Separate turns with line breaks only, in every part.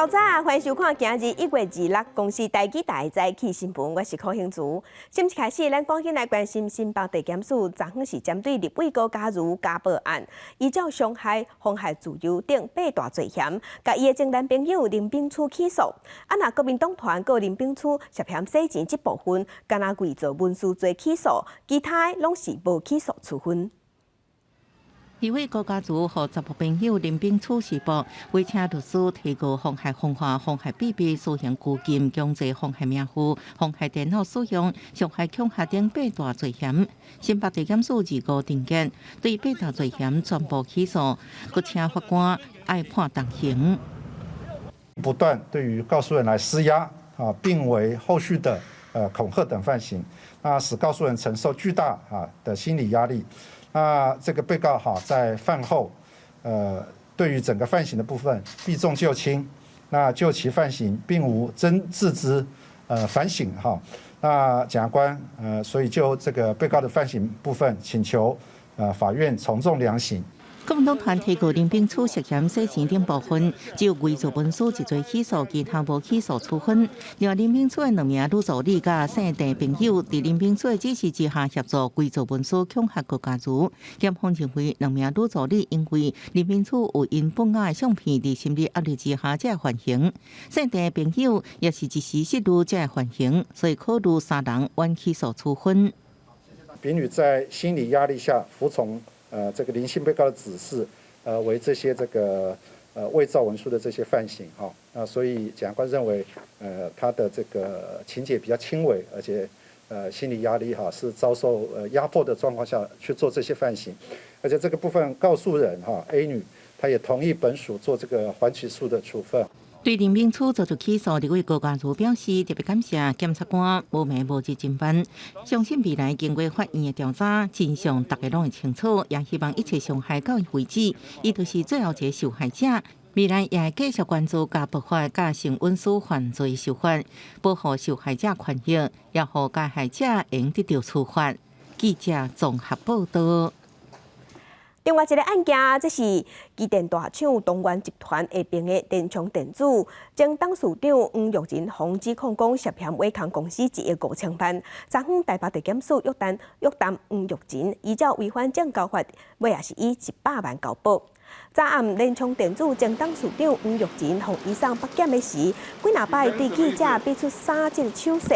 早早，欢迎收看今日1月26公司台记大早起新闻，我是柯兴竹。先开始，咱赶紧来关心新北地检署昨昏是针对立委高嘉瑜家暴案，依照伤害、妨害自由等8大罪嫌，甲伊的前男朋友林炳初起诉。若国民党团告林炳初涉嫌洗钱这部分，敢若伪造文书罪起诉，其他拢是无起诉处分。
立委高嘉瑜和10个朋友林炳初施暴，委请律师提告妨害风化、妨害秘密、私刑拘禁、强制妨害名誉、妨害电脑使用、伤害恐吓等8大罪嫌。新北地检署25日定见，对8大罪嫌全部起诉，搁请法官爱判重刑。
不断对于告诉人来施压并为后续的恐吓等犯行，使告诉人承受巨大的心理压力。那这个被告在犯后，对于整个犯行的部分避重就轻，那就其犯行并无真自知反省那检察官所以就这个被告的犯行部分请求法院从重量刑。
国民党团提告林炳初涉嫌洗钱等部分，只有伪造文书一罪起诉，其他无起诉处分。另外，林炳初的2名女助理甲姓郑朋友，伫林炳初的指示之下协助伪造文书恐吓高嘉瑜。检方认为2名女助理因为林炳初有因本案的相片，伫心理压力之下才会犯行。姓郑的朋友也是一时失怒才会犯行，所以考虑3人冤起诉处分。
丙女在心理压力下服从。这个林姓被告的指示，为这些伪造文书的这些犯行那所以检察官认为，他的这个情节比较轻微，而且心理压力是遭受压迫的状况下去做这些犯行，而且这个部分告诉人A 女，她也同意本署做这个缓起诉的处分。
对林炳初作出起诉，立委高嘉瑜表示特别感谢检察官无眠无日侦办，相信未来经过法院的调查，真相大家拢会清楚，也希望一切伤害到伊为止，伊就是最后一个受害者。未来也会继续关注加爆发甲性文书犯罪手法，保护受害者权益，也让加害者应得到处罚。记者综合报道。
另外一个案件，这是机电大厂东元集团下边的电厂电子，将董事长黄玉仁防指控讲涉嫌违抗公司1亿5000万。昨昏台北地检署约谈黄玉仁，依照违反证交法，尾也是以100万交保。早暗联昌电子将董事长黄玉仁向移送北检的时，几若摆对记者比出3只手势。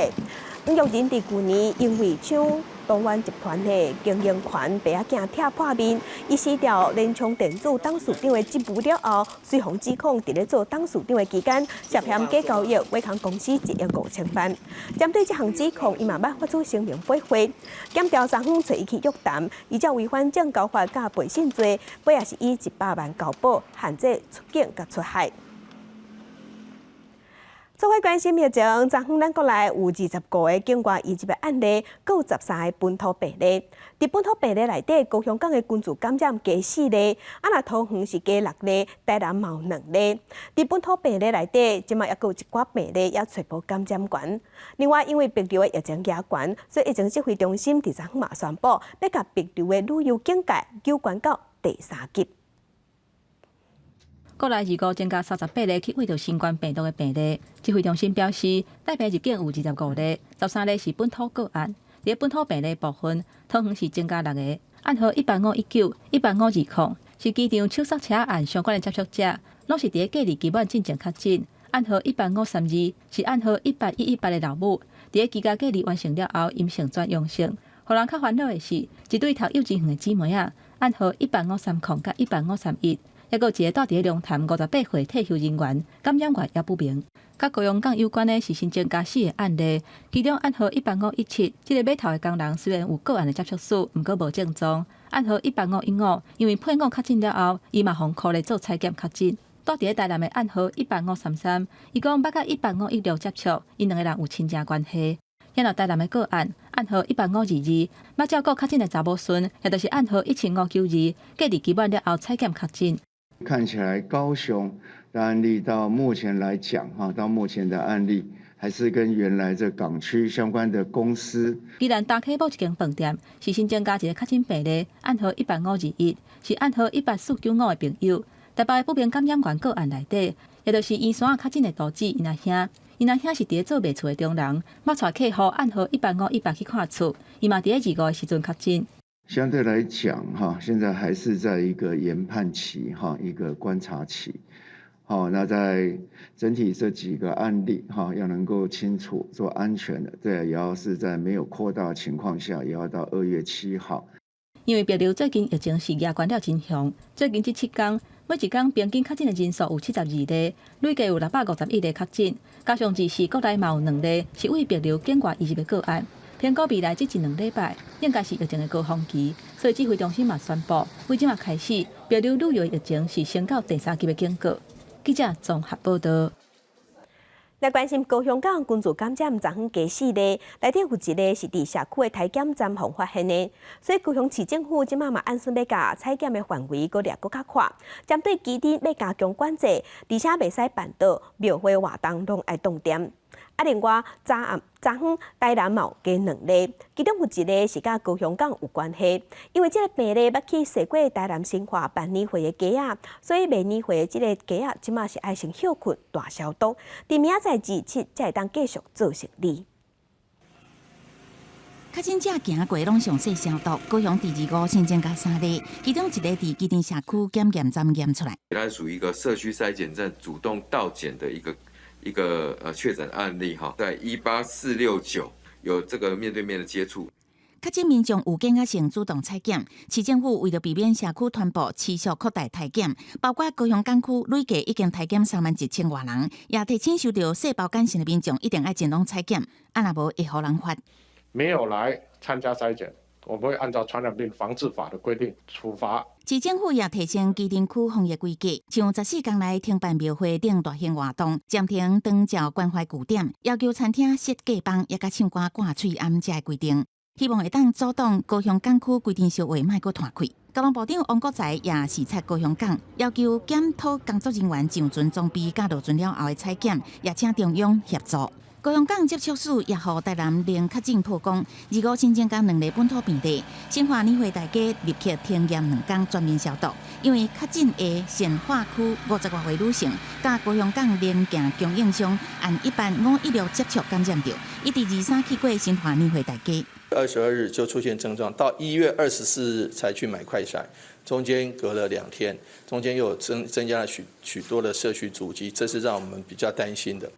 黄玉仁伫去年因为抢东元集团的经营权被惊踢破面，伊撕掉联昌电子董事长的职务了后，随行指控伫咧做董事长的期间涉嫌假交易违抗公司1亿5000万。针对这项指控，伊嘛要发出声明驳回。检调昨昏找伊去约谈，依照违反证交法甲背信罪，尾也是以100万交保，限制出境甲出海。做伙关心疫情，昨昏咱国内有25个境外移入的案例，各有13个本土病例。伫本土病例内底，高雄港的群组感染加4例，若桃园是加6例，台南嘛有2例。伫本土病例内底，即卖也有一寡病例也传播感染源。另外，因为病毒的疫情加悬，所以疫情指挥中心伫昨昏嘛宣布，要甲病毒的旅游警戒纠关到第3级。
国内25增加38例去为着新冠病毒的病例，指挥中心表示，台北入境有25例，13例是本土个案。伫本土病例部分，桃园是增加6个，案号18519、18520是机场抢塞车案相关的接触者，拢是伫咧隔离期间进前确诊。案号18532是案号18118的老母，伫咧居家隔离完成了后阴性转阳性。互人较烦恼的是，一对读幼稚园的姊妹案号18530甲18531。还有一个住伫龙潭58岁退休人员，感染源也不明。甲高雄港有关的是新增加4个案例，其中案号18517，这个码头的工人虽然有个案的接触史，毋过无症状。案号18515，因为配偶确诊了后，伊嘛互扣咧做采检确诊。住伫台南的案号18533，伊讲捌甲18516接触，因2个人有亲情关系。也有台南的个案号18522，捌照顾确诊的查某孙，也就是案号17592，隔离期满了后采检确诊。
看起来高雄的案例到目前来讲，到目前的案例还是跟原来这港区相关的公司。
宜兰大溪某一间饭店是新增加一个确诊病例，案号18521，是案号18495的朋友。台北的不明感染源个案内底，也就是医山较近的都市因阿兄。因阿兄是伫咧做卖厝的中人，捌带客户暗号150-100去看厝，伊嘛伫咧2月的时阵确诊。
相对来讲，现在还是在一个研判期，一个观察期。那在整体这几个案例，要能够清楚做安全的，对，也要是在没有扩大的情况下，也要到2月7号。
因为病流最近疫情是压关了真凶，最近这7天，每一天平均确诊的人数有72例，累计有651例确诊，加上只是国内嘛有2例是为病流境外移入的个案。评估未来这1-2礼拜应该是疫情的高峰期，所以指挥中心嘛宣布，为即嘛开始，病流旅游疫情是升到第3级的警告。记者综合报道。
来关心高雄港群聚感染昨昏加4例，内底有1例是伫社区的采检站旁发现的，所以高雄市政府即马嘛按顺要甲采检的范围搁掠搁较宽，针对基地要加强管制，而且袂使办桌、庙会活动拢爱冻点。另外昨昏台南嘛有加2例，其中有1例是甲高雄港有关系，因为这个病例捌去洗过台南新华办年会的鸡仔，所以办年会的这个鸡仔即马是爱先休困大消毒，伫明仔载27才会当继续做生理。
确诊者行过拢详细消毒，高雄第2个新增加3例，其中1例伫基地社区检验站验出来。
它属于一个社区筛检站主动到检的一个确诊案例哈，在18469有这个面对面的接触。
确诊民众有警觉性主动采检，市政府为了避免社区传播，持续扩大采检，包括高雄港区累计已经采检31000多人，也提醒收到细胞感染的民众一定要尽量采检，若无会互人罚。
没有来参加筛检，我们会按照传染病防治法的规定处罚。
市政府也提升基定区防疫规矩，像14天内停办庙会等大型活动，暂停长照关怀据点，要求餐厅设假饭，也甲唱歌挂嘴暗这规定，希望会当阻挡高雄港区规定烧话卖阁摊开。交通部长王国材也视察高雄港，要求检讨工作人员上船装备甲落船了后的采检，也请中央协助。高雄港接触史也予台南零确诊曝光，2个新增加2例本土病例。新华年会大家立刻停业2天，全面消毒。因为确诊的县化区50多位女性，甲高雄港连行供应商按11516接触感染到，伊伫23去过新华年会大家。
22日就出现症状，到1月24日才去买快筛，中间隔了2天，中间又有增加了许多的社区足迹，这是让我们比较担心的。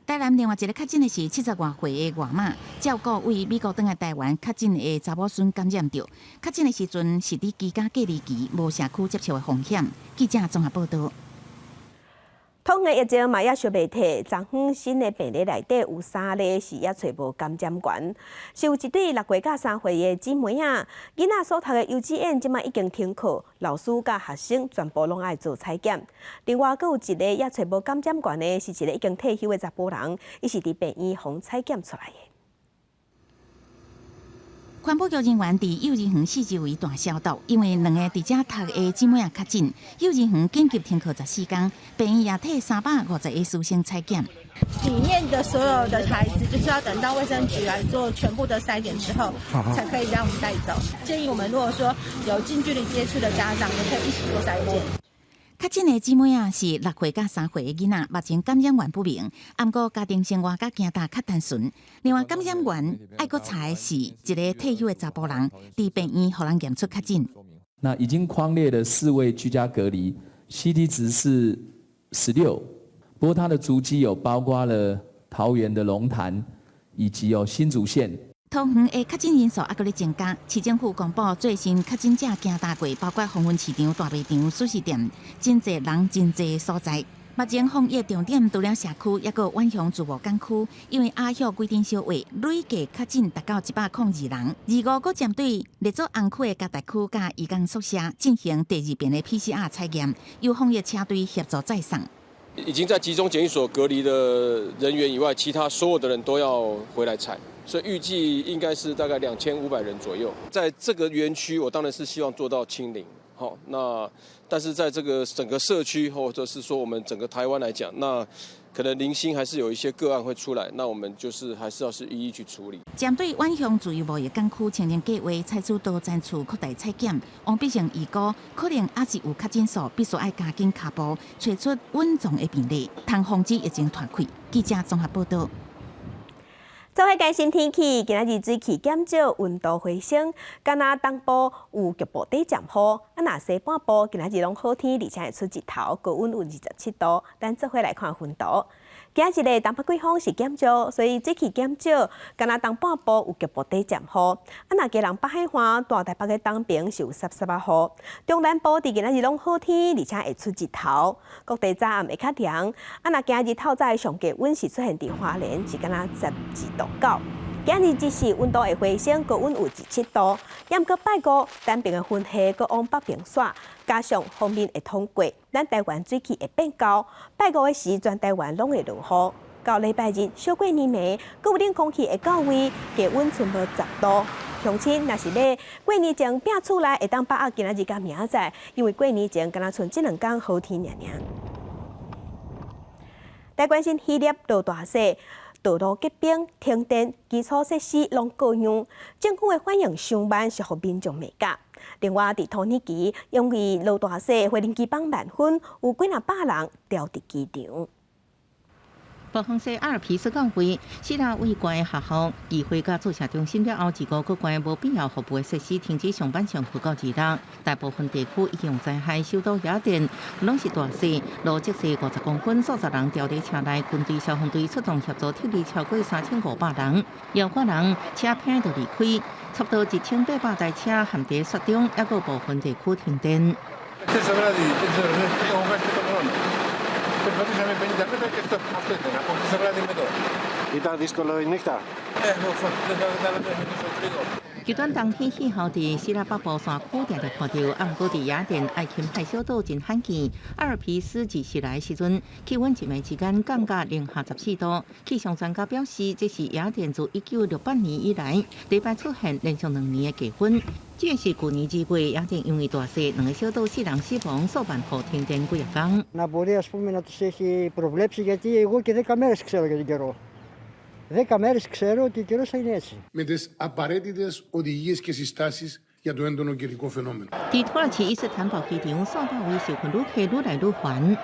台南另外一个确诊的是70多岁的外妈，照顾为美国返来台湾确诊的查某孙感染到，确诊的时阵是伫居家隔离期，无社区接触的风险。记者综合报道。
统计疫情嘛也小袂退，昨昏新的病例内底有3例是也找无感染源，是有一对6岁甲3岁的姊妹仔，囡仔所读的幼稚园即马已经停课，老师甲学生全部拢爱做采检。另外，阁有1例也找无感染源的，是一个已经退休的查甫人，伊是伫病院防采检出来的。
环保局人员伫幼儿园4周围大消毒，因为2个伫遮读的姊妹仔确诊，幼儿园紧急停课14天，病院也替350个师生采检。
里面的所有的孩子，就是要等到卫生局来做全部的筛检之后，才可以让我们带走。建议我们如果说有近距离接触的家长，也可以一起做筛检。
确诊的姊妹仔是6岁甲3岁的囡仔，目前感染源不明，不过家庭生活甲行大较单纯。另外，感染源爱国查的是一个退休的查甫人，伫病院互人验出确诊。
那已经匡列的4位居家隔离 ，CT 值是16，不过他的足迹有包括了桃园的龙潭，以及有新竹县。
桃园的确诊人数还搁咧增加，市政府公布最新确诊者行大过，包括丰原市场、大卖场、素食店，真侪人、真侪所在。目前防疫重点除了社区，也搁远雄自务港区，因为阿hiệu规定小话，累计确诊达到102人。2个搁针对列作红区的嘉达区甲渔港宿舍进行第2遍的 PCR 采验，由防疫车队协助载送。
已经在集中检疫所隔离的人员以外，其他所有的人都要回来采。所以预计应该是大概2500人左右。在这个园区，我当然是希望做到清零。但是在这个整个社区，或者是说我们整个台湾来讲，那可能零星还是有一些个案会出来，那我们就是还是要一一去处理。
针对万向自由贸易港区青年计划采取多站处扩大采检，王必成预估可能还是有确诊数，必须要加紧脚步，找出稳重的病例，通防止疫情传开。记者综合报道。
做伙关心天气，今仔日水气减少，温度回升。敢若东部有局部短暂雨，若西半部今仔日拢好天，而且会出日头，高温有27度。咱做伙来看温度。今仔日的东北季风是减少，所以水气减少。敢若东半部有局部短暂雨。若基隆北海岸、大台北的东边是有30%雨。中南部伫今仔日拢好天，而且会出日头。各地早暗会较凉。若今日透早上低温是出现伫花莲，是敢若12度9。今日只是温度会回升，高温有17度。要搁拜五，南边的云系搁往北边刷，加上锋面会通过，咱台湾水气会变高。拜五的时，全台湾拢会落雨。到礼拜日，小过年暝，搁有冷空气会到位，低温剩无10度。乡亲若是咧过年前摒厝内，会当把握今仔日甲明仔，因为过年前敢若剩这2天好天尔。来关心渔业落大雪。道路结冰、停电、基础设施拢各样，政府的反应上慢，是互民众袂甲。另外，伫土耳其，因为落大雪，飞行机放慢分，有几百人掉伫机场。
北方西阿尔卑斯降会4大为关的学校，议会甲注射中心了后，2个各关无必要服务的设施停止上班上课到2日。大部分地区已经灾害受到压电，拢是大雪，路积雪50公分，数十人掉伫车内，军队、消防队出动协助，撤离超过3500人，摇挂人车片就离开，差不多1800台车陷伫雪中，还有部分地区停电。极端冬天气候伫希腊北部山区常常看到，啊，毋过伫雅典、爱琴海小岛真罕见。阿尔卑斯自时来时阵，气温一暝之间降到-14度。气象专家表示，这是雅典自1968年以来第一摆出现连续2年的低温。这是去年2月雅典因为大雪，2个小岛4人死亡，数万户停電幾日間。
Να μπορεί ας πούμε να τους έχει προβλέψει, γιατί εγώ και 10 μέρες ξέρω για τον καιρό. 10 μέρες ξέρω ότι ο καιρός θα είναι έτσι.
Με τις απαραίτητες οδηγίες και συστάσεις για το έντονο καιρικό φαινόμενο.
在土耳其伊斯坦堡机场，数百位受困旅客愈来愈烦。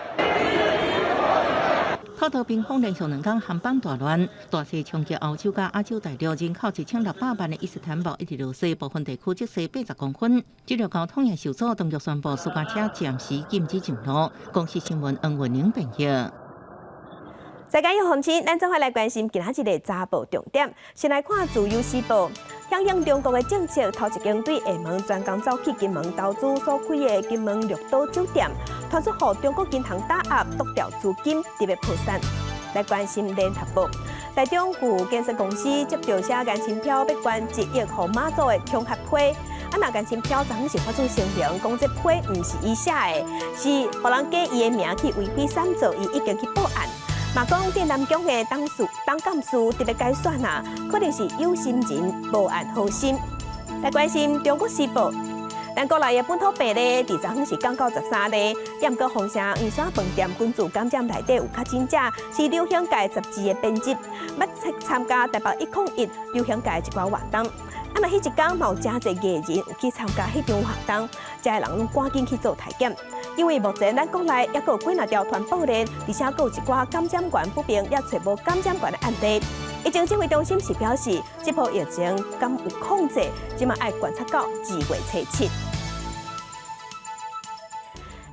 土豆冰封连续2天航班大乱，大雪冲击欧洲甲亚洲大陆，人口1600万的伊斯坦堡一直落雪，部分地区积雪80公分。这条交通也受阻，当局宣布私家车暂时禁止上路。公司新闻黄文玲报道。
世界有风情，咱做伙来关心今仔日的早报重点。先来看自由时报，响应中国的政策，头一间对厦门专工走去金门投资所开的金门绿岛酒店，传出互中国银行打压，剁掉资金，直要破产。来关心联合报，台中旧建设公司接到写颜亲票，要捐1亿互马祖的恐吓批。那颜亲票昨昏是发出声明，讲这批唔是伊写的，是互人假伊的名去为非三造，伊已经去报案。嘛讲电南宫的董干事特别改选啊，可能是有心人报案好心。来关心中国时报，咱国内的本土病例，昨昏是降到13例，也毋过凤城圆山饭店君子感染内底有确诊者，是流行界12个编辑，要参加台北101流行界一寡活动。那迄一天嘛有真侪艺人有去参加迄场活动，这些人赶紧去做体检。因为目前咱国内也有几若条传播链，而且有一寡感染源不明，也找无感染源的案例。疫情指挥中心是表示，这波疫情敢有控制，即嘛要观察到2月初7。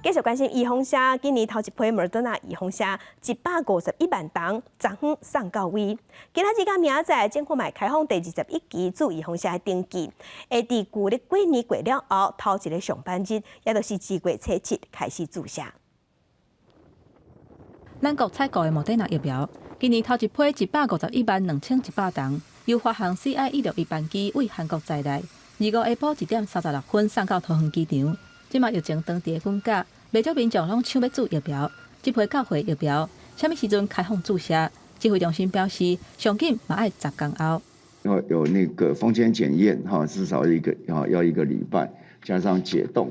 继续关心预防车，今年头一批莫德纳预防车151万吨，昨昏送到位。今仔日甲明仔，政府嘛开放第21期注预防车的登记，会伫旧历过年过了后头一个上班日，也就是2月初7开始注射。
咱国采购的莫德纳疫苗，今年头一批151万2100吨，由华航 CI-161班机为韩国载来，2号下晡1点36分送到桃园机场。即马疫情当地的军价，未少民众拢抢要注疫苗。这批到货疫苗，什么时阵开放注射？指挥中心表示，上紧嘛要10天后。
要有那个风险检验哈，至少要1个礼拜，加上解冻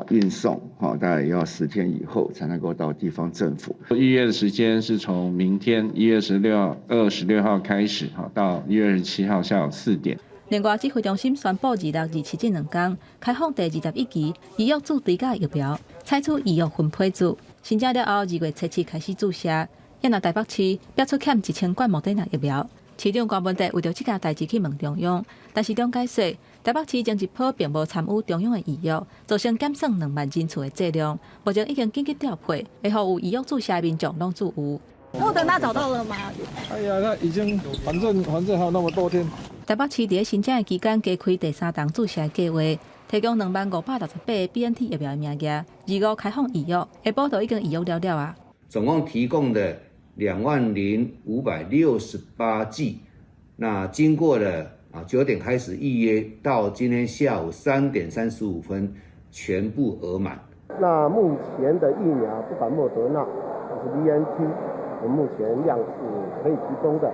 运送，大概也要10天以后才能够到地方政府。
预约的时间是从明天1月26号开始，到1月27号下午4点。
另外，指挥中心宣布26、27这2天开放第21期医药注追加疫苗，采取医药分配制，申请了后2月17开始注射。也若台北市标出欠1000罐莫德纳疫苗，市长高文哲为着这件代志去问中央，但市长解释。台北市前一波并无参与中央的医药，造成减省2万人次的剂量。目前已经紧急调配，会服务医药注射的民众拢注有。
莫德纳找到了吗？
哎呀，那已经反正还有那么多天。
台北市伫申请的期间加开第3档注射计划，提供2568个 BNT 疫苗的名额。25开放医药，下晡就已经医药了啊。
总共提供的20568剂，那经过了。9点开始预约，到今天下午3点35分，全部额满。
那目前的疫苗，不管莫德纳还是 BNT， 我们目前量是可以提供的，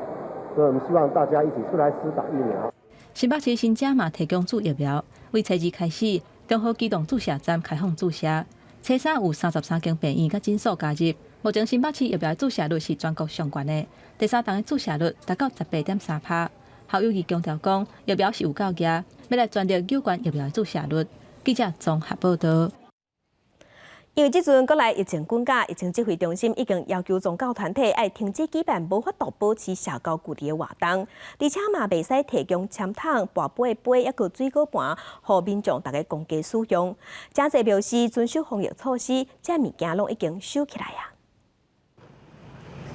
所以我们希望大家一起出来施打疫苗。
新北市新加嘛提供注疫苗，为初2开始，中和机动注射站开放注射，初3有33间病院甲诊所加入。目前新北市疫苗的注射率是全国上悬的，第3档的注射率达到18.3%。校友强调讲，疫苗是有够额，要来专注有关疫苗的注射率。记者综合报道。
因为即阵国内疫情滚价，疫情指挥中心已经要求宗教团体要停止举办无法度保持社交距离的活动，而且嘛袂使提供签筒、跋杯的杯，抑个水果盘，互民众大家公家使用。真侪表示遵守防疫措施，这物件拢已经收起来啊。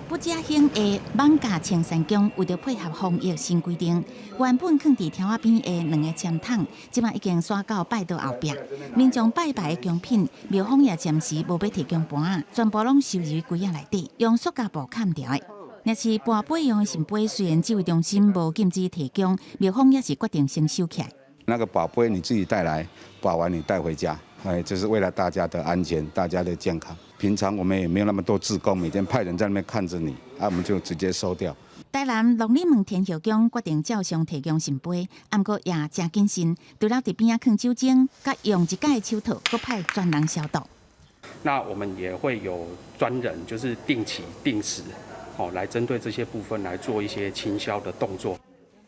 不加兴的网架青山宫为了配合防疫新规定，原本放伫条仔边的2个签筒，即马已经刷到拜道后壁。民众拜拜的供品，庙方也暂时无要提供盘仔，全部拢收入柜仔内底，用塑胶布盖掉的。若是跋杯用的圣杯，虽然指挥中心无禁止提供，庙方也是决定先收起来。
那个宝杯你自己带来，把完你带回家，这是为了大家的安全、大家的健康。平常我们也没有那么多志工，每天派人在那边看着你，我们就直接收掉。
台南龙里门天后宫决定照常提供圣杯，不过也真谨慎，除了伫边放酒精，甲用一届的手套，搁派专人消毒。
那我们也会有专人，就是定期、定时，来针对这些部分来做一些清消的动作。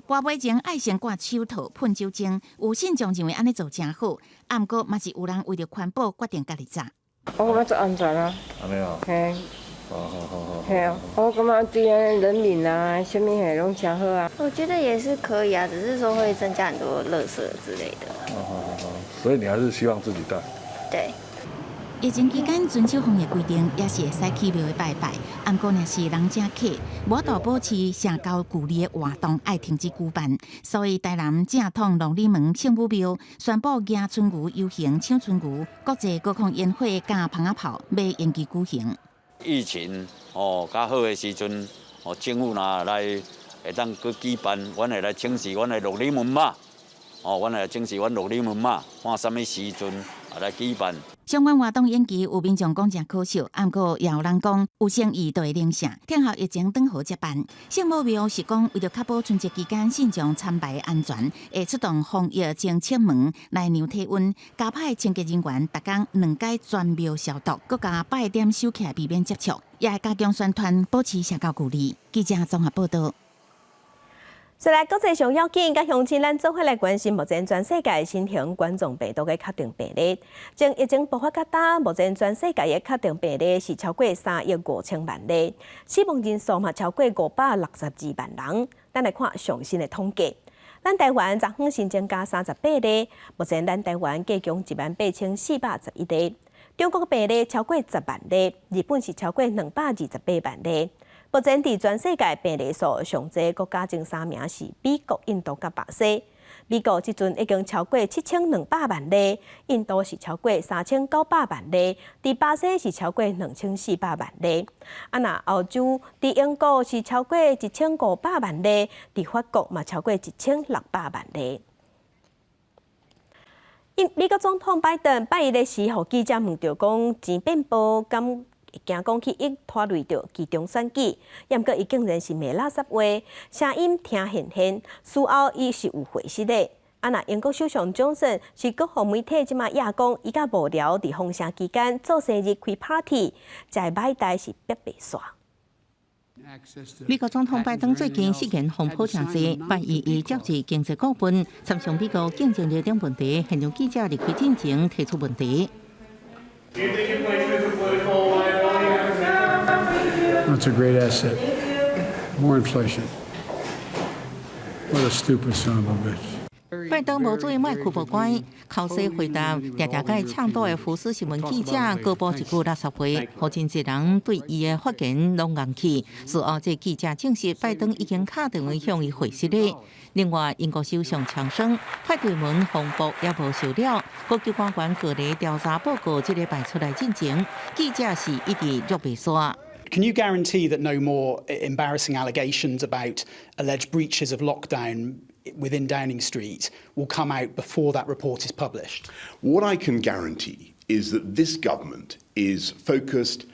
跋杯前爱先挂手套、喷酒精，有信众认为安尼做真好，不过嘛是有人为了环保决定家己炸。
我感觉最安全啊。安尼啊？嘿。好。嘿啊，我感觉对人民啊，什么嘿拢真好啊。
我觉得也是可以啊，只是说会增加很多垃圾之类的。
好。所以你还是希望自己带？
对。
疫情期间遵守防疫规定，也是会使去庙的拜拜。不过若是人正客，无法度保持社交距离的活动，爱停止举办。所以台南正统龙里门圣母庙宣布迎春牛游行、抢春牛，国际高空烟火加蜂仔炮要延期举行。
疫情较好的时阵，政府若来会当去举办，阮会来请示阮的龙里门嘛。阮来请示阮龙里门嘛，看什么时阵来举办。
相关活动延期，有民众讲真可惜，不过也有人讲有诚意就会领下。天后疫情等候接班，圣母庙是讲为了确保春节期间信众参拜安全，会出动防疫前切门来量体温，加派清洁人员逐工2届全庙消毒，搁加8点收起来避免接触，也会加强宣传，保持社交距离。记者综合报道。再来，国际上要紧，甲乡亲咱做伙来关心目前全世界新型冠状病毒的确定病例。从疫情爆发到大，目前全世界的确定病例是超过3亿5千万例，死亡人数嘛超过562万人。咱来看上新的统计，咱台湾昨昏新增加38例，目前咱台湾计共18411例。中国病例超过10万例，日本是超过228万例。目前伫全世界病例数上济国家前3名是美国、印度甲巴西。美国即阵已经超过7200万例，印度是超过3900万例，伫巴西是超过2400万例。欧洲伫英国是超过1500万例，伫法国嘛超过1600万例。美国总统拜登拜一的时，互记者问到讲钱变薄，敢会惊讲去伊拖累到其中选举，也毋过伊竟然是骂垃圾话，声音听现现。事后伊是有回息的，
那英国首相强森是各方媒体即马也讲，伊甲幕僚伫封城期间做生日开 party， 在买台是必白煞。
美国总统拜登最近实现风波正势，拜伊接受经济顾问，参详美国竞争力等问题，现让记者离开进程提出问题。
That's a great asset. More inflation. What a stupid son of a bitch.
拜登无做麦克无关，口舌回答常常甲呛到的福斯新闻记者各报一句垃圾话，好真侪人对伊的发言拢硬气。事后，这记者证实拜登已经打电话向伊回信咧。另外，英国首相强生派对门风波也无受了，高级官员各类调查报告即礼拜出来进行，记者是一直约袂煞。
Can you guarantee that no more embarrassing allegations about alleged breaches of lockdown within Downing Street will come out before that report is published?
What I can guarantee is that this government is focused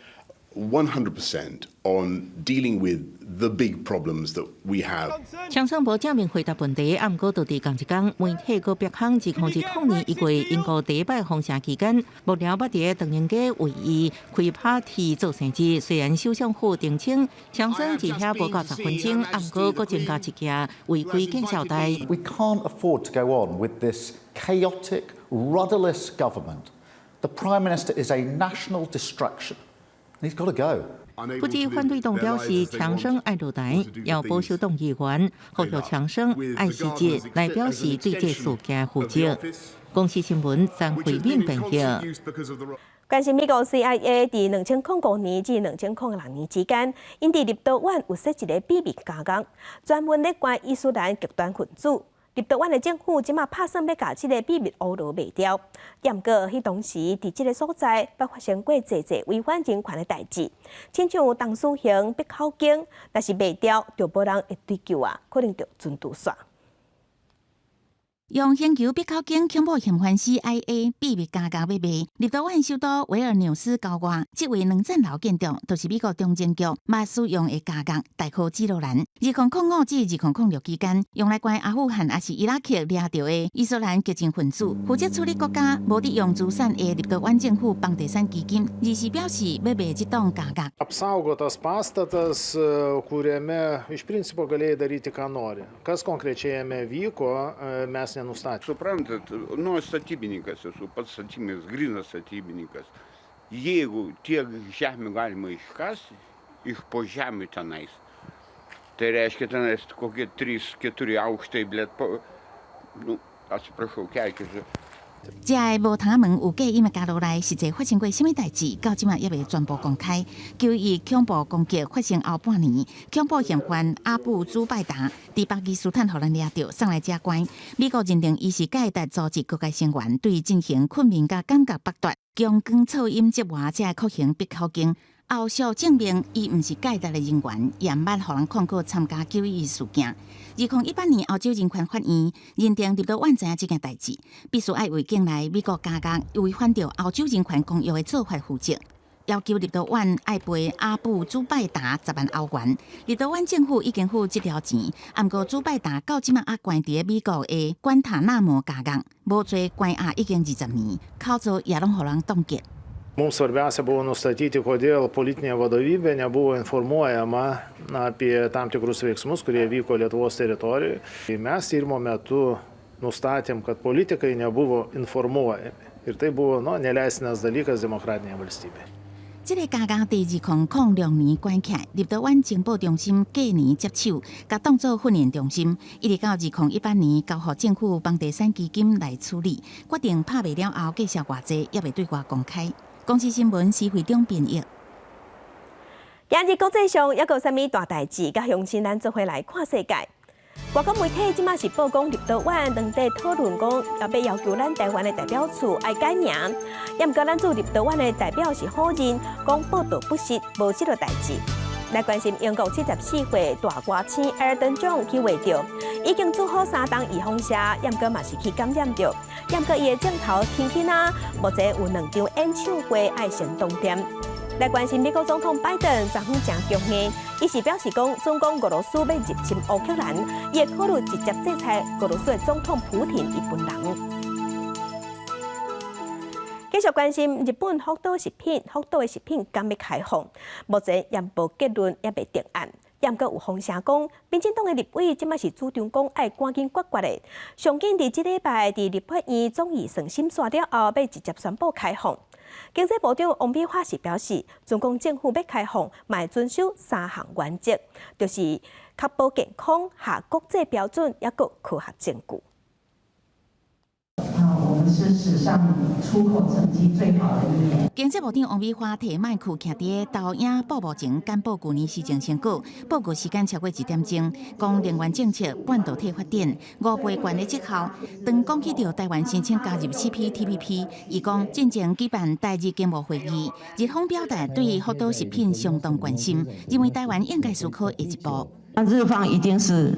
100% on dealing with the big problems that we have.
强生无正面回答问题，啊，毋过就伫同一天，媒体个别项指控2020年1月英国第一摆封城期间，幕僚捌伫唐人街为伊开 party 做生日。虽然首相府澄清，强生伫遐无到10分钟，啊，毋过佫增加一架违规见效带。
We can't afford to go on with this chaotic, rudderless government. The Prime Minister is a national distraction. He's got to go.
不止反对党表示强生爱落台，要保守党议员呼吁强生爱细节来表示对这事件负责。公司新闻将回面辩解。
关心美国 CIA 伫2009年至2006年之间，因伫立陶宛有设一个秘密家港，专门咧关伊斯兰极端分子。立陶宛的政府即马拍算要甲即个秘密乌罗卖掉，但过迄当时伫即个所在，捌发生过侪违反人权的代志，亲像唐书行必口径，若是卖掉，就无人会追究啊，可能就准度煞。
用星球必口径恐怖嫌犯 CIA 秘密家港要卖，立陶宛首都维尔纽斯郊外，这位2层楼建筑，就是美国中情局捌使用的家港大考基罗兰。2005至2006期间，用来关阿富汗也是伊拉克掠到的伊斯兰激进分子，负责处理国家无抵用资产的立陶宛政府房地产基金，二是表示要卖这栋家港。
Apsaugotas pastatas, kuriame iš principo galėjai daryti ką nori. Kas konkrečiai jame vyko, mes
Suprantat, nu, statybininkas esu, pats statybininkas, grynas statybininkas. Jeigu tiek žemių galima iškasti, iš po žemių tenais, tai reiškia tenais kokie 3-4 aukštai, blėt, nu, atsiprašau, kelkis.
这个无通问有计伊嘛加落来，实际发生过什么代志，到即嘛也未全部公开。由于恐怖攻击发生后半年，恐怖嫌犯阿布祖拜达伫巴基斯坦互人掠着，送来遮关。美国认定伊是盖达组织各界成员，对伊进行困眠甲感觉剥夺、强光噪音接外，才酷刑逼口径。后续证明伊毋是盖达的人员，也毋捌互人控告参加911事件。2018年，欧洲人权法院认定立陶宛知影这件代志，必须爱为境内美国家港违反着欧洲人权公约的做法负责，要求立陶宛爱赔阿布祖拜达10万欧元。立陶宛政府已经付这条钱，不过祖拜达到即马还关伫美国的关塔那摩家港，无罪关押已经20年，口座也拢互人冻结。
Mums svarbiausia buvo nustatyti, kodėl politinė vadovybė nebuvo informuojama apie tam tikrus veiksmus, kurie vyko Lietuvos teritorijoje. Mes tyrimo metu nustatėm, kad politikai nebuvo informuojami. Ir tai buvo neleistinas dalykas demokratinėje valstybėje.
这个家港第2006年关起来，立陶宛情报中心隔年接手，甲当作训练中心，一直到2018年交予政府房地产基金来处理，决定拍卖了后，计销偌济也未对外公开。公司新闻是会中编译。
今日国际上还有啥物大代志？甲乡亲咱做伙来看世界。外国媒体即马是报讲立陶宛当地讨论讲，要求咱台湾的代表处爱改名，也毋过咱驻立陶宛的代表是否认，讲报道不实，无即个代志。来关心英国74岁大歌星埃尔顿奖去画着，已经做好3档预防射，也毋过嘛是去感染着，也毋过伊的镜头轻轻啊，目前有2场演唱会爱先动点。来关心美国总统拜登昨昏正强硬，伊是表示讲，中共俄罗斯要入侵乌克兰，伊会考虑直接制裁俄罗斯的总统普廷伊本人。继续关心日本福岛的食品刚要开放，目前验报结论也未定案。也毋过有风声讲，民进党的立委即摆是主张讲爱赶紧决的，上紧伫即礼拜伫立法院总议算审煞了后，要直接宣布开放。经济部长王美花是表示，中共政府要开放，嘛会遵守3项原则，就是确保健康、下国际标准，也个科学证据。
我们是史上出口成绩最好的一年。
经济部长王美花摕麦克徛伫投影报幕前简报去年施政成果，报告时间超过1点钟，讲能源政策、半导体发展、5倍权的绩效。当讲起到台湾申请加入 CPTPP， 伊讲进前举办台日经贸会议，日方表达对福岛食品相当关心，认为台湾应该思考一步。
那日方一定是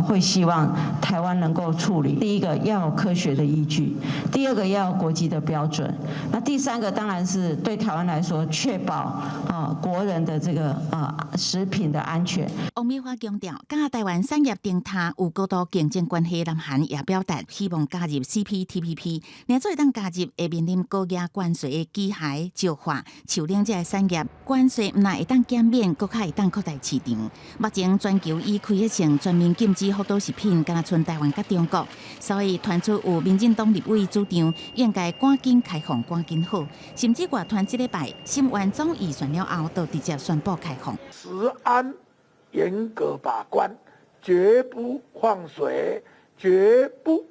会希望台湾能够处理。第一个要有科学的依据，第二个要有国际的标准，那第三个当然是对台湾来说确保国人的这个食品的安全。
王美花强调，甲台湾产业顶塔有高度竞争关系，南韩也表达希望加入 CPTPP， 另做当加入会面临高额关税的机械、石化、树冷这产业，关税唔但会当减免，更会当扩大市场。目前全球已开发成全面禁止福岛食品，敢若剩台湾甲中国，所以传出有民进党立委主张应该赶紧开放，赶紧好，甚至外团这礼拜审完总预算了后，都直接宣布开放。
食安严格把关，绝不放水，绝不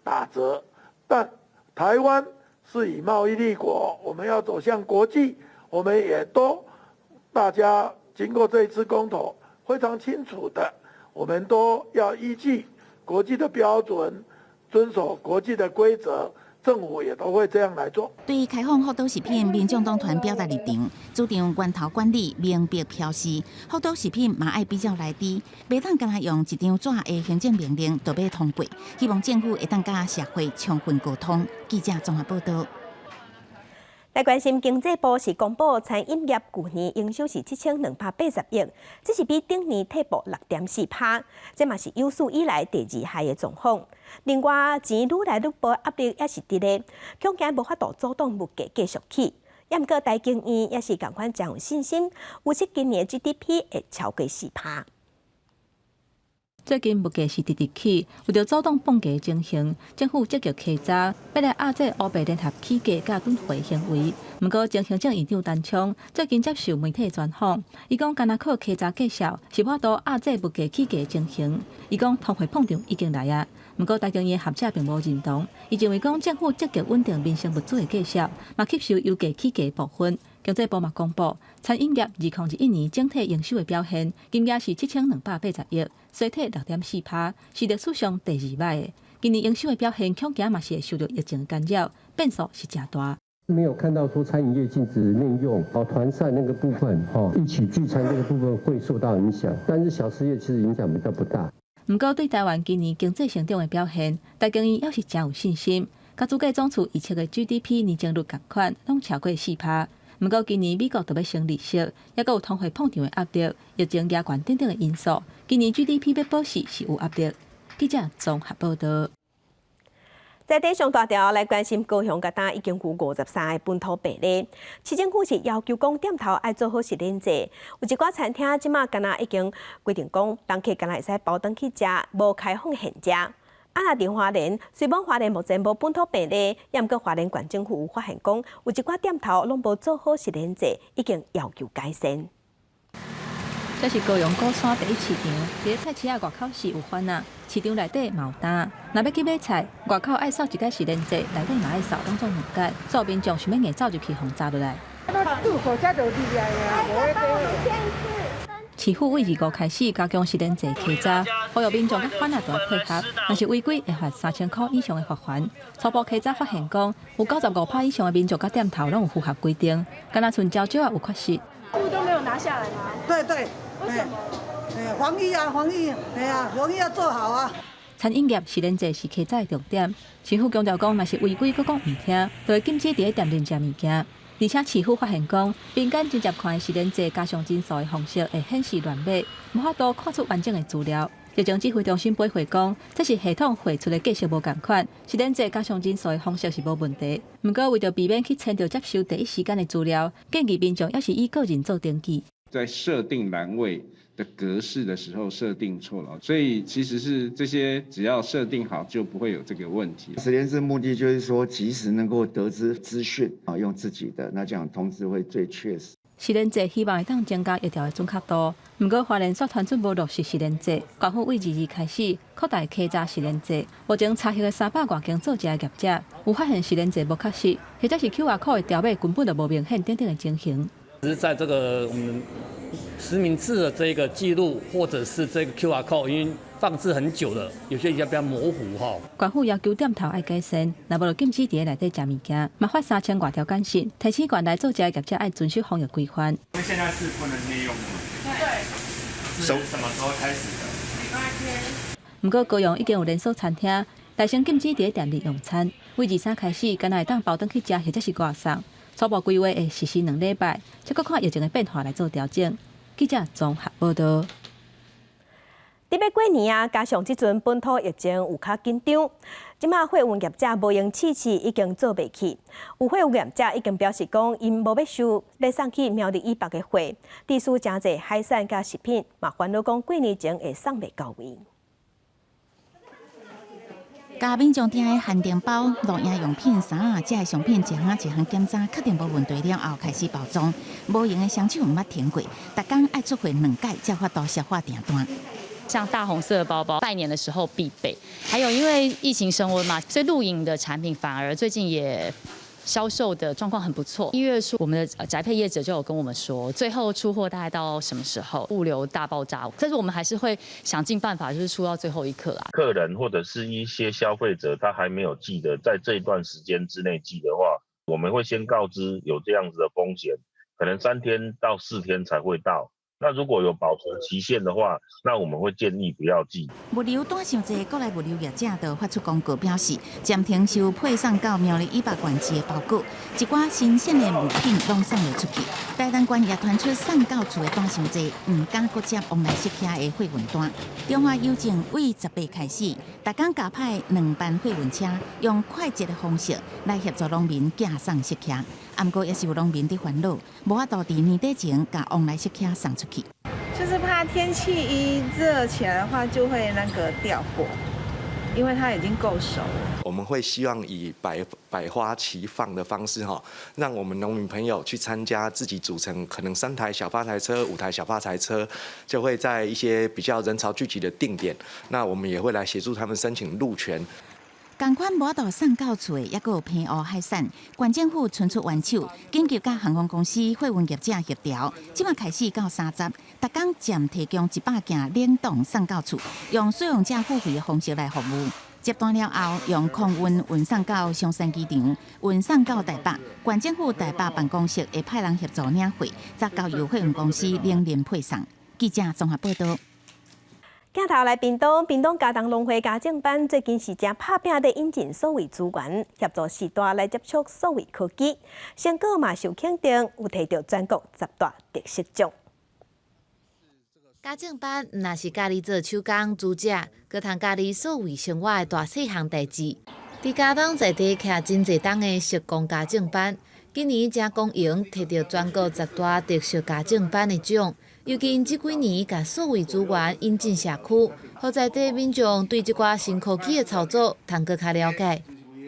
打折。但台湾是以贸易立国，我们要走向国际，我们也都大家经过这一次公投。非常清楚的，我们都要依据国际的标准，遵守国际的规则，政府也都会这样来做。
对于开放福岛食品，民众党团表达立场，主张源头管理明白标示，福岛食品嘛爱比较来滴，袂当干那用一张纸的行政命令就要通过。希望政府会当甲社会充分沟通。记者综合报道。
来关心经济部是公布餐饮业去年营收是7280亿，这是比顶年退步6.4%，这嘛是有史以来第2害的状况。另外，钱愈来愈无压力也是伫咧，恐惊无法度阻挡物价继续起。也毋过，台经院也是共款真有信心，预测今年 GDP 会超过4%。
最近物价是直直起，为着阻挡放假情形，政府积极稽查，要来压制乌白联合起价甲囤货行为。不过，前行政院长陈昌最近接受媒体专访，伊讲干那靠稽查绩效是法度压制物价起价情形。伊讲通货膨胀已经来啊，不过台经院学者并无认同，伊认为讲政府积极稳定民生物资的绩效，嘛吸收油价起价部分。经济部嘛公布，餐饮业2021年整体营收的表现，金额是7280亿，衰退6.4%，是历史上第2歹的。今年营收的表现，恐惊嘛是会受到疫情的干扰，变数是真大。
没有看到说餐饮业禁止内用、团膳那个部分、一起聚餐这个部分会受到影响，但是小吃业其实影响比较不大。
不过对台湾今年经济成长的表现，台经院也是真有信心。甲主计总处预测的 GDP 年增率同款，拢超过4%。不过今年美国特别升利息，也有通货膨胀的压力、疫情压悬等等的因素，今年 GDP 要保持是有压力。记者综合报道。
在地上大条来关心高雄，甲单已经有53个本土病例。市政府是要求讲店头爱做好实联制，有一寡餐厅即马敢若已经规定讲，人客敢若会使包顿去食，无开放现食。若伫花莲，虽然花莲目前无本土病例，也毋过花莲县政府有发现讲，有一寡店头拢无做好实联制，已经要求改善。
这是高雄高山第一市场，伫菜市仔外口是有番仔，市场内底嘛有单。若要去买菜，外口爱扫一届实联制，内底嘛爱扫，拢总两届。所有民众想要硬走入去，互砸落来。市府为25开始加强实联制稽查，呼吁民众甲贩仔都要配合，若是违规会罚3000块以上的罚款。初步稽查发现讲，有95%以上的民众甲店头拢有符合规定，敢若剩少少啊有缺失。
都没有拿下来吗？
对，
为什么？
防疫啊，防疫要做好啊。
餐饮业实联制是稽查的重点，市府强调讲，若是违规，佫讲唔听，就会禁止伫咧店内食物件。而且市府发现讲，民间直接看是连这加上诊所的方式会显示乱码，无法度看出完整的资料。疫情指挥中心回讲，这是系统绘出的计数无共款，是连这加上诊所的方式是无问题。不过为着避免去签到接收第一时间的资料，建议民众要是以个人做登记。
在设定栏位的格式的时候设定错了，所以其实是这些只要设定好就不会有这个问题。
实联制目的就是说及时能够得知资讯啊，用自己的那这样通知会最确实。
实联制希望会当增加疫调的准确度，不过花莲所团准无落实实联制，官府为22开始扩大稽查实联制，目前查获的300多间做假的业者，有发现实联制无确实，或者是 QR code 的条码根本就无明显等等的情形。
只是在这个我们实名制的这个记录，或者是这个 QR code 已经放置很久了，有些比较模糊哈。
官府要求店头爱改善，若无就禁止伫内底食物件，嘛发3000多条简讯，提醒馆内做假的业者爱遵守防疫规范。
因为现在是不能内用的，对，是什么时候开始的？礼拜天。
不过高雄已经有连锁餐厅大声禁止伫店里用餐，为23开始，敢若会当包顿去食或者是外送。初步规划会实施2礼拜，再搁看疫情的变化来做调整。记者综合报道。
伫要过年啊，加上即阵本土疫情有较紧张，即马货运业者无用试试已经做袂起。有货运业者已经表示讲，因无要收来送去苗栗以北的货，地区真侪海产甲食品，嘛烦恼讲过年前会送袂到位。
甲民众订的限定包、录影用品、衫啊，这些商品一项一项检查，确定无问题了后开始包装。无用的商场毋捌停过，逐工爱出货2届，才法度消化订单。
像大红色的包包，拜年的时候必备。还有因为疫情升温嘛，所以露营的产品反而最近也销售的状况很不错。1月初，我们的宅配业者就有跟我们说，最后出货大概到什么时候？物流大爆炸，但是我们还是会想尽办法，就是出到最后一刻啦。
客人或者是一些消费者，他还没有寄的，在这一段时间之内寄的话，我们会先告知有这样子的风险，可能3天到4天才会到。那如果有保存期限的话，那我们会建议不要寄。
物流单上济国内物流业者就发出公告表示，暂停收配送到苗栗以北县市的包裹，一寡新鲜的物品拢送袂出去。台南县也传出送到厝的单上济，唔敢搁接往来设客的货运单。中华邮政为18开始，逐工加派2班货运车，用快捷的方式来协助农民寄送设客。不过也是有农民的烦恼，无法度伫年底前把往来设客送出去。
就是怕天气一热起来的话，就会那个掉货，因为它已经够熟了。
我们会希望以百花齐放的方式让我们农民朋友去参加，自己组成可能3台小发财车、5台小发财车，就会在一些比较人潮聚集的定点，那我们也会来协助他们申请路权。
同款无度送到厝的，也有平湖海产，县政府伸出援手，紧急甲航空公司、货运业者协调，即马开始到30，逐工暂提供100件冷冻送到厝，用使用者付费的方式来服务。接单了后，用空运运送到松山机场，运送到台北。县政府台北办公室会派人协助领货，再交由货运公司冷链配送。记者综合报道。
镜头来屏东家当农会家政班最近是正拍拼地引进数位资源，协助时代来接触数位科技，成果嘛受肯定，有摕到全国10大特色奖。
家政班毋若是家己做手工煮食，佮通家己所谓生活的大细项代志。伫家当在地徛真侪档的实工家政班，今年正公营摕到全国10大特色家政班的奖。尤其因这几年甲数位资源引进社区，互在地民众对这寡新科技的操作通更加了解。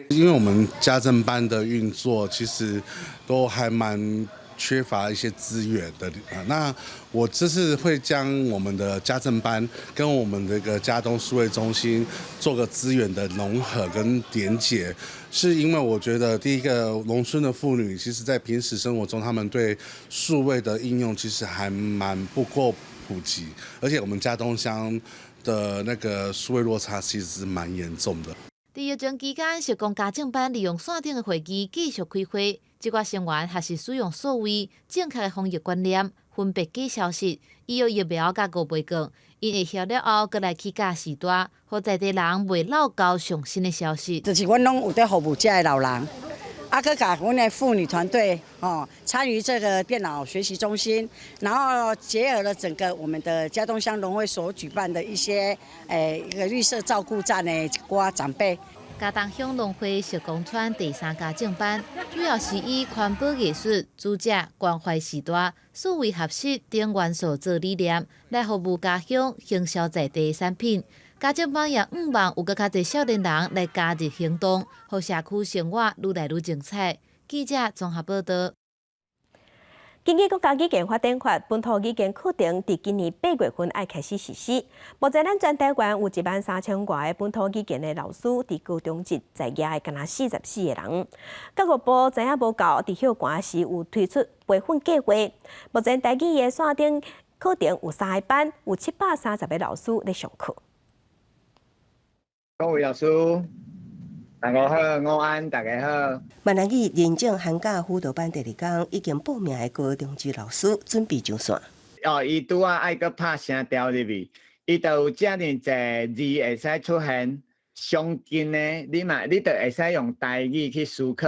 因为我们家政班的运作其实都还蛮缺乏一些资源的那我这次会将我们的家政班跟我们这个家东数位中心做个资源的融合跟连结，是因为我觉得第一个农村的妇女，其实在平时生活中，她们对数位的应用其实还蛮不够普及，而且我们家东乡的那个数位落差其实是蛮严重的。
伫疫情期间，实工家政班利用线顶的会议继续开会。这寡成员还是使用所谓正确的防疫观念，分别假消息，以有疫苗甲五倍券，因会晓了后，搁来去教时代，互在地人袂漏交上新的消息。
就是阮拢有在服务遮的老人，哥甲阮的妇女团队参与这个电脑学习中心，然后结合了整个我们的嘉东乡农会所举办的一些一个绿色照顾站的一寡长辈。
嘉东乡农会石公村第3家政班，主要是以环保艺术、主者关怀时代、数位合适等元素做理念，来服务家乡行销在地的产品。家政班也希望有更较侪少年人来加入行动，让社区生活愈来愈精彩。记者综合报道。
根据国家语言法典法，本土语言课程伫今年8月份爱开始实施。目前咱全台湾有13000多个本土语言的老师伫高中职在业的，敢若44个人。教育部知影无够，伫休寒时有推出培训计划。目前台语的线顶课程有3个班，有730个老师咧上课。
各位老师，大家好，午安，大家好。
闽南语认证寒假辅导班第2天，已经报名的高中职老师准备上线。
伊拄啊爱搁拍声调入去，伊就有遮尔侪字会使出现，上近的你就会使用台语去思考。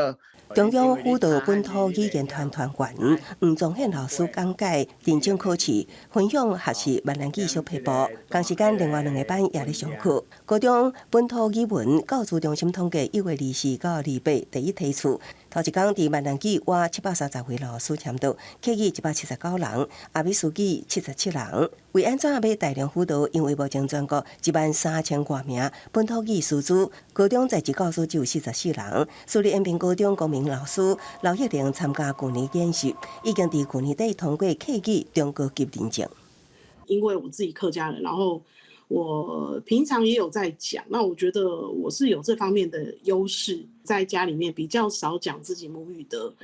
中央辅导本土语言团团员黄宗宪老师讲解认证考试，分享学习闽南语小撇步。同时间，另外2个班也咧上课。高中本土语文教资中心统计1月24到28第一梯次，头一天伫闽南语活730位老师签到，客语179人，阿美术语77人。为安怎要大量辅导？因为目前全国13000多名本土语师资，高中在职教师只有44人。私立延平高中公民老师刘玉玲参加去年研习，已经伫去年底通过客语中高级认证。
因为我自己客家人，然后我平常也有在讲，那我觉得我是有这方面的优势，在家里面比较少讲自己母语的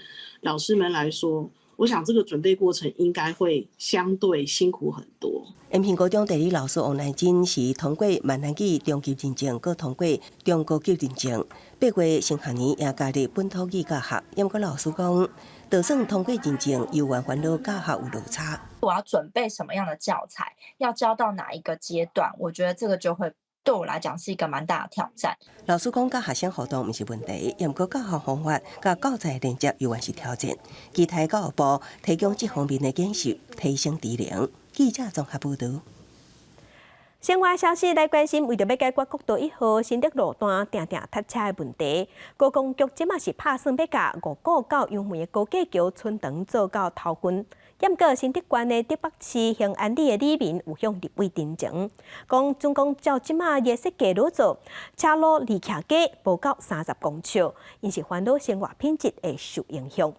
老师们来说，我想这个准备过程应该会相对辛苦很多。
延平高中地理老师王乃真是通过闽南语中级认证，佮通过中高级认证。8月新学年也加入本土语教学，因过老师讲，就算通过认证，又还烦恼教学有落差。
我要准备什么样的教材，要教到哪一个阶段，我觉得这个就会对我来讲是一个蛮大的挑战。
老师讲，甲学生互动毋是问题，不过教学方法、甲教材连接又还是挑战。期待教育部提供这方面的建设，提升质量。记者综合报道。
生活消息来关心，为着要解决国道1号新德路段定定塞车的问题，高公局即马是打算要甲5股到杨梅的高架桥村长做到头份。验过新德县的德北市兴安里的里民有向立委陈情，讲总共照即马的设计路做，车路离徛街无到30公尺，因是烦恼生活品质会受影响。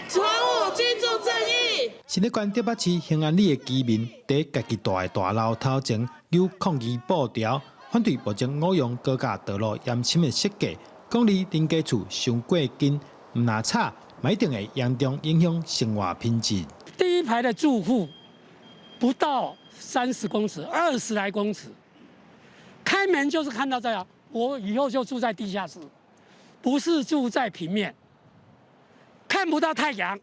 全无居住正义。
新德县德北市兴安里的居民在家己住的大楼头前有抗议布条，反对目前五用高架道路严深的设计，讲离邻家厝伤过近，唔拿差，一定会严重影响生活品质。
第一排的住户不到30公尺，20来公尺，开门就是看到这样，我以后就住在地下室，不是住在平面。看不到太阳，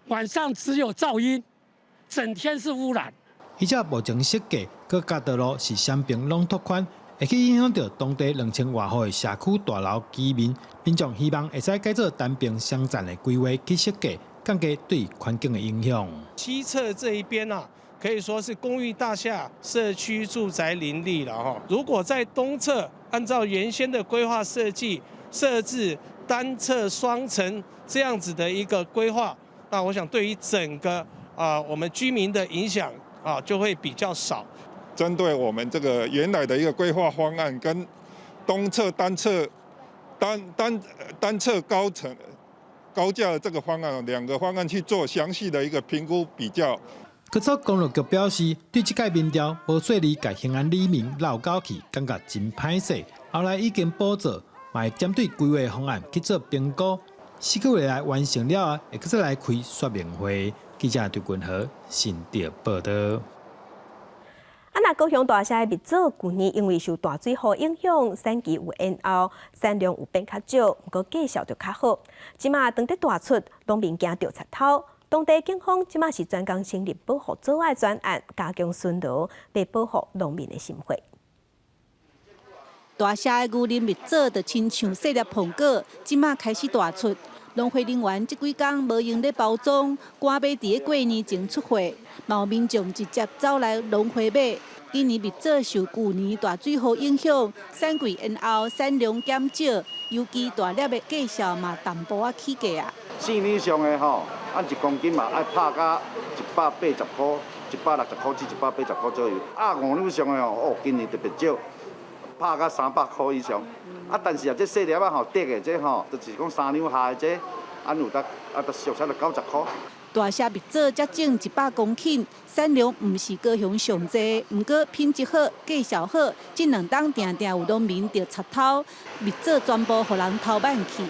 晚上只有噪音，整天是污染。
而且目前设计高架道路是三并拢拓宽，会去影响到当地2000多户的社区大楼居民。民众希望会使改做单并相站的规划去设计，降低对环境的影响。
西侧这一边啊，可以说是公寓大厦、社区住宅林立了哈。如果在东侧按照原先的规划设计设置单侧双层这样子的一个规划，那我想对于整个我们居民的影响就会比较少。
针对我们这个原来的一个规划方案，跟东侧单侧高架的这个方案，2个方案去做详细的一个评估比较。
高速公路局表示，对这个民调无说理，甲兴安里民闹交气，感觉真歹势。后来已经补做。嘛会针对规划方案去做评估，4个月来完成了后，会再来开说明会。记者对君和新竹报道。
那高雄大厦的蜜枣去年因为受大水雨影响，产期有延后，产量有变较少，不过绩效就较好。即马当地大出，农民惊着贼头。当地警方即马是专工成立保护做爱专案，加强巡逻，来保护农民的生活。
大社的牛奶蜜枣就亲像细粒苹果，即马开始大出。农会人员这几天无用咧包装，赶买伫过年前出货，有民众直接走来农会买。今年蜜枣受去年大水雨影响，产季延后，产量减少，尤其大粒的价数嘛淡薄仔起价啊。
市面上的吼，按1公斤嘛爱拍到180块，160块至180块左右。5粒上的哦，今年特别少，拍到300块以上。但是这细粒啊吼，跌的这吼，就是讲3两下的这，有得俗称就90块。
大社蜜枣才种100公顷，产量毋是高雄上济，毋过品质好、价数好，这2档定定有农民着插头，蜜枣全部互人偷办去。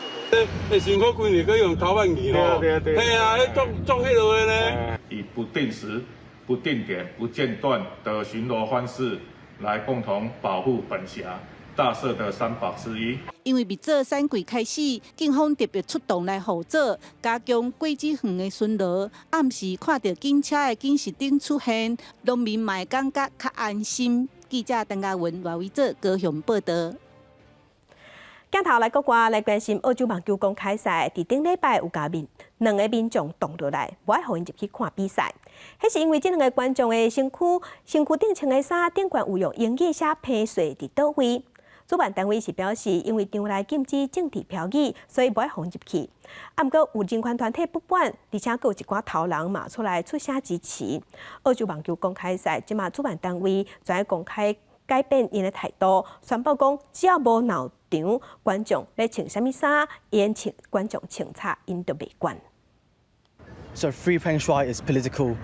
会辛苦几年，佮用偷办去咯。嘿啊，种迄落的呢。
以不定时、不定点、不间断的巡逻方式，来共同保护本辖大社的3宝之一。
因为蜜枣产季开始，警方特别出动来护枣，加强果子园的巡逻。暗时看到警车的警示灯出现，农民嘛会感觉较安心。记者陈嘉文、赖伟哲高雄报道。
镜头来国外来关心澳洲网球公开赛，伫顶礼拜有加2个民众动落来，无爱互因入去看比赛。迄是因为这2个观众的身躯顶穿的衫顶悬有用英语写批水伫倒位。主办单位是表示，因为场内禁止政治标语，所以无爱放入去。不过有人权团体不满，而且还有一寡头人嘛出来出声支持。澳洲网球公开赛，即马主办单位全公开改变因的态度，宣布讲只要无闹场，观众咧穿啥物衫，因观众穿插因就袂管。
So free playing strike is political,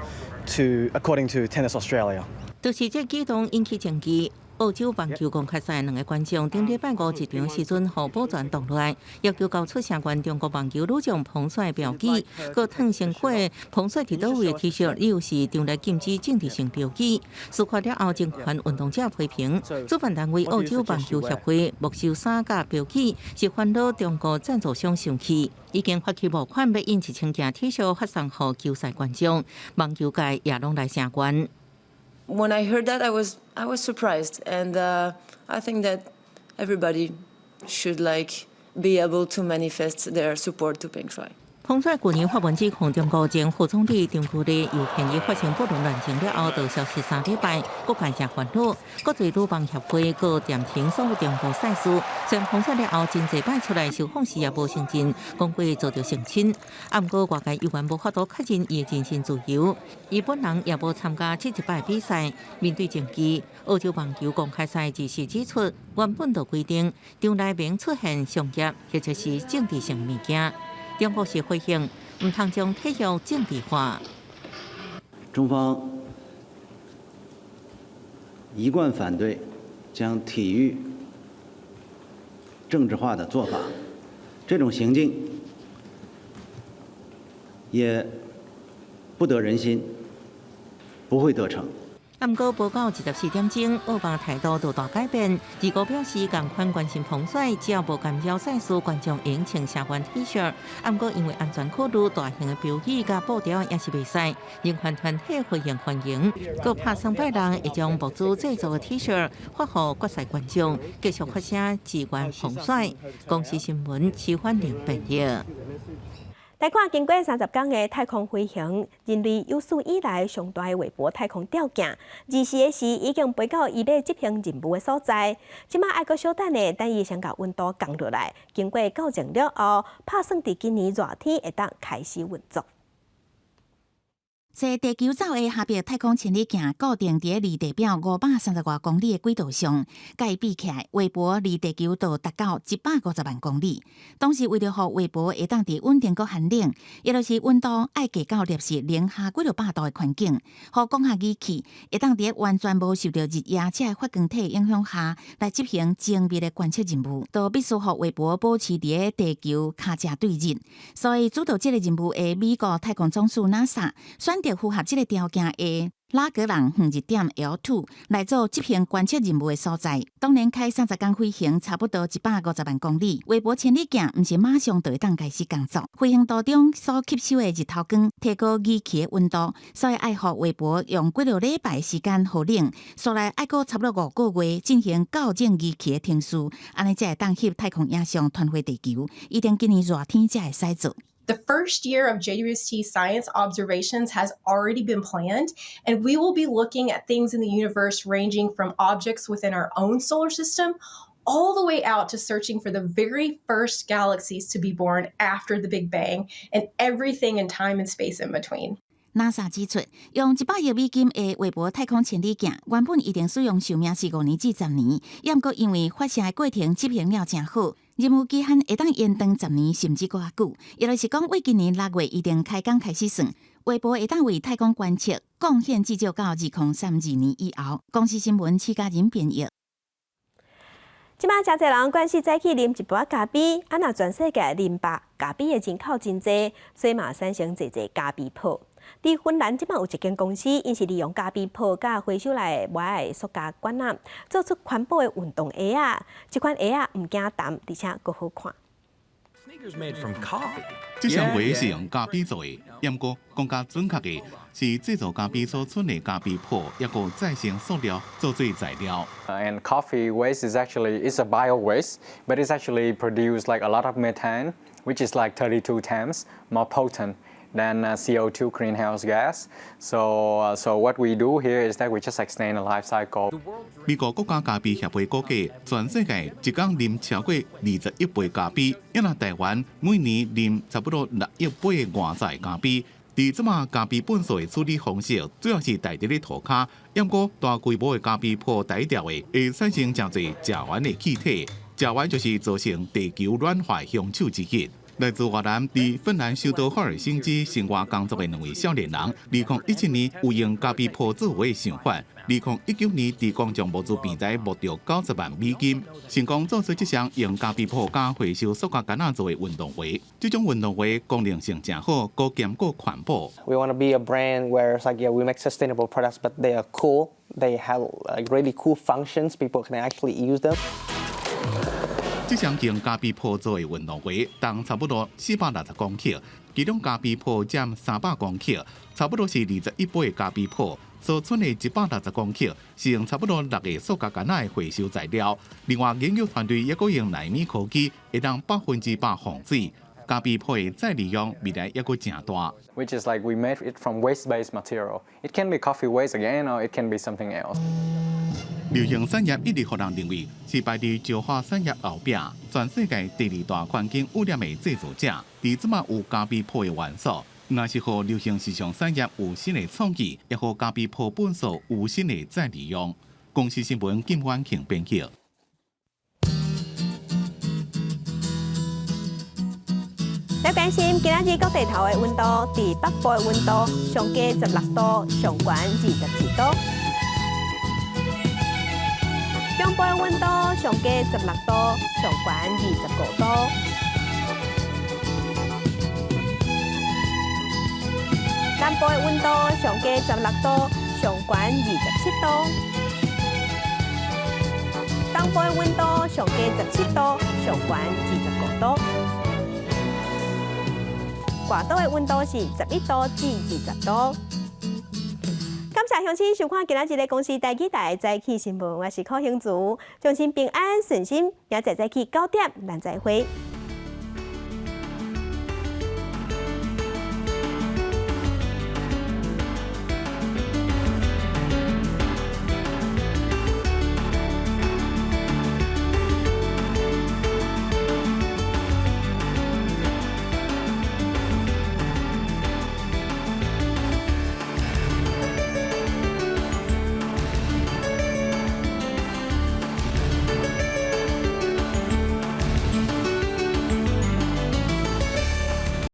according to Tennis Australia.
就是这举动引起争议。澳洲网球公开赛2个观众顶礼拜5一场时阵，互保全挡落来，要求交出相关中国网球女将彭帅标记，佮烫成火彭帅伫倒位的 T 恤，又是场内禁止政治性标记。事发了后，争权运动者批评主办单位澳洲网球协会没收衫甲标记，是烦恼中国赞助商生气，已经发起募款，要印1000件 T 恤发送予球赛观众。网球界也拢来声援。
When I heard that, I was surprised, and I think that everybody should be able to manifest their support to Peng Shuai.
彭帅去年发文指控中国前副总理张高丽由偏于发生不伦乱情了后，就消失3礼拜，各界正烦恼。国际女棒协会搁暂停所有中国赛事，虽然彭帅了后真侪摆出来受访时也无承认，讲过遭到性侵。不过外界依然无法度确认伊的人身自由，伊本人也无参加这一摆比赛。面对争议，澳洲网球公开赛自是指出，原本就规定场内免出现商业或者是政治性物件。中国是回应，唔通将体育政治化。
中方一贯反对将体育政治化的做法，这种行径也不得人心，不会得逞。
不过报告24点钟，澳棒态度就大改变。二哥表示，同款关心彭帅，只要无干扰赛事，观众应穿相关 T 恤。不过因为安全考虑，大型的标语甲布条也是袂使。人权团体回应欢迎，佮拍3百人会将募资制作的 T 恤发予决赛观众，继续发声支援彭帅。公司新闻徐焕玲报道。
来看经过30天的太空飞行，人类有史以来上大的韦伯太空吊镜，24个时已经飞到伊要执行任务的所在。即马还阁小等呢，等伊先甲温度降落来，经过校正了后，打算伫今年热天会当开始运作。
在地球走的下边太空千里镜固定伫离地表530多公里的轨道上，甲伊比起来，韦伯离地球就达到150万公里。当时为了让韦伯会当伫稳定佮寒冷，也就是温度爱加到摄氏零下几100度的环境，互光学仪器会当伫完全无受到日夜这发光体影响下来执行精密的观测任务，都必须互韦伯保持伫地球卡正对日。所以主导这个任务的美国太空总署 NASA 选得符合这个条件的拉格朗远日点 L2 来做执行观测任务的所在。当然，开30天飞行差不多150万公里，微波千里镜毋是马上就会当开始工作。飞行途中所吸收的日头光提高仪器的温度，所以爱互微波用几个礼拜时间好冷，所以爱过差不多5个月进行校正仪器的停驶，安尼才会当翕太空影像传回地球。一定今年热天才会使做。
The first year of JWST science observations has already been planned, and we will be looking at things in the universe ranging from objects within our own solar system all the way out to searching for the very first galaxies to be born after the Big Bang and everything in time and space in between.
NASA 指出，用100亿美金的微波太空潜力镜，原本一定使用寿命是5年至10年，不过因为发射的过程执行了真好，任务期限会当延长10年甚至更较久。也就是讲，为今年6月一定开工开始算，微波会当为太空观测贡献至少到2032年以后。公司新闻，徐家仁编译。
即马真侪人惯是早起啉一杯咖啡，啊若全世界啉白咖啡的人口真侪，所以嘛产生侪咖啡泡。伫芬兰即马有一间公司，因是利用咖啡泡甲回收来的塑胶管仔，做出环保的运动鞋啊。即款鞋啊，唔惊澹，而且佫好看。
这双鞋是用咖啡做的，不过讲较准确的是制作咖啡所出的咖啡泡，一个再生塑料做做材料。
And coffee waste is it's a bio waste, but it's actually produced like a lot of methane, which is like 32 times more potent than CO2 greenhouse gas. So what we do here is that we just extend the life cycle.
美国国家咖啡协会估计，全世界一天啉超过21杯咖啡，因为台湾每年啉差不多6亿杯的外在咖啡。伫即马咖啡本素的处理方式，主要是大滴的涂骹，不过大规模的咖啡泡低调的，会产生真侪甲烷的气体。甲烷就是造成地球暖化的凶手之一。来自越南伫芬兰首都赫尔辛基生活工作的2位少年人，2017年有用咖啡泡做鞋的想法，2019年伫公众募资比赛募到90万美金，成功做出这双用咖啡泡加回收塑胶杆仔做的运动鞋。这种运动鞋功能性真好，高兼顾环保。
We want to be a brand where it's like we make sustainable products, but they are cool. They have like really cool functions. People can actually use them.
这双用咖啡泡做的运动鞋，重差不多460公克，其中咖啡泡占300公克，差不多是21杯的咖啡泡。所剩的160公克是用差不多6个塑胶杆仔的回收材料。另外，研究团队也佫用纳米科技，会当100%防水。咖啡泡的再利用未来也佫真大。
Which is like we made it from waste-based material. It can be coffee waste again, or it can be something else.
流行产业一直互人认为是排伫石化产业后壁，全世界第2大环境污染的制造者。伫即马有咖啡泡的元素，若是互流行时尚产业有新的创意，也互咖啡泡本素有新的再利用。公司新闻金婉庆编辑。
来关心今仔日国地头的温度，伫北部的温度上加16度，上悬22度；中部的温度上加16度，上悬25度；南部的温度上加16度，上悬27度；东部的温度上加17度，上悬25度。外岛的温度是11度至20度。感谢乡亲收看今仔日的公视台记台早起新闻，我是柯兴竹，相信平安顺心，明仔早起9点咱再会。